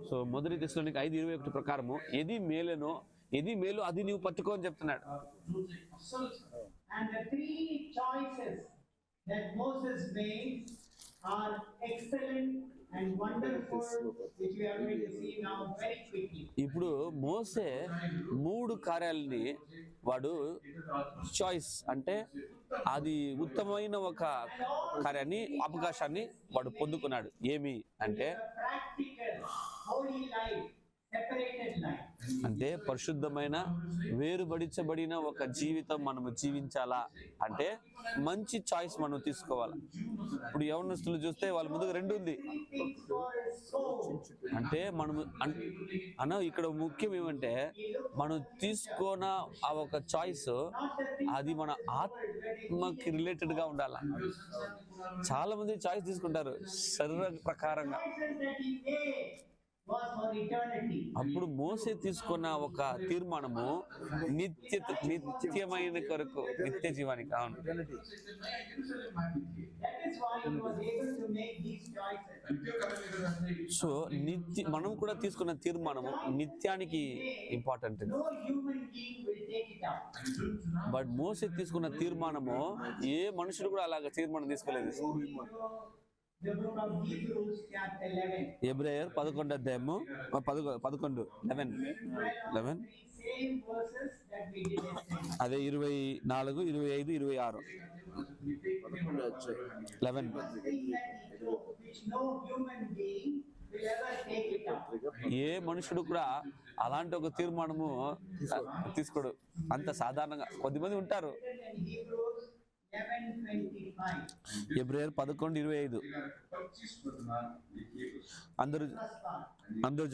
So మొదటి దశలోనికి 5:21 ప్రకారము ఏది మేలు అది నీవు పట్టుకో అని చెప్తున్నాడు. And the three choices that Moses made are excellent and wonderful, which we are going to see now very quickly. ఇప్పుడు మోసే 3 కార్యాలని వాడు చాయిస్ అంటే అది ఉత్తమమైన ఒక కార్యాన్ని అవకాశాన్ని వాడు పొందుకున్నాడు. ఏమి అంటే Practical, holy life, separated life. అంటే పరిశుద్ధమైన వేరుబడించబడిన ఒక జీవితం మనము జీవించాలా అంటే మంచి చాయిస్ మనం తీసుకోవాలి. ఇప్పుడు యవనస్తులు చూస్తే వాళ్ళ ముందుగా 2 ఉంది. Things for his soul. అంటే మనము ఇక్కడ ముఖ్యం ఏమంటే మనం తీసుకున్న ఆ ఒక చాయిస్ అది మన ఆత్మకి రిలేటెడ్ గా ఉండాల. చాలా మంది చాయిస్ తీసుకుంటారు శరీర ప్రకారంగా. Choices that he made was for eternity. అప్పుడు మోసే తీసుకున్న ఒక తీర్మానము నిత్యమైన కొరకు, నిత్య జీవానికి. అవును, That is why he was able to make these choices. So మనం కూడా తీసుకున్న తీర్మానము నిత్యానికి important. No human being will take it up. But మోసే తీసుకున్న తీర్మానము ఏ మనుషుడు కూడా అలాగ తీర్మానం తీసుకోలేదు. The book of Hebrews chapter 11. ఎబ్రాయర్ 11 అధ్యాయము 11 Same verses that we did yesterday. అదే 24, 25, 26 11. Thing that he took, which no human being will ever take it up. ఏ మనుషుడు కూడా అలాంటి ఒక తీర్మానము తీసుకోడు. అంత సాధారణంగా కొద్దిమంది ఉంటారు. In Hebrews 11:25. ఎబ్రాయర్ 11:25 అందరూ First part. అందరూ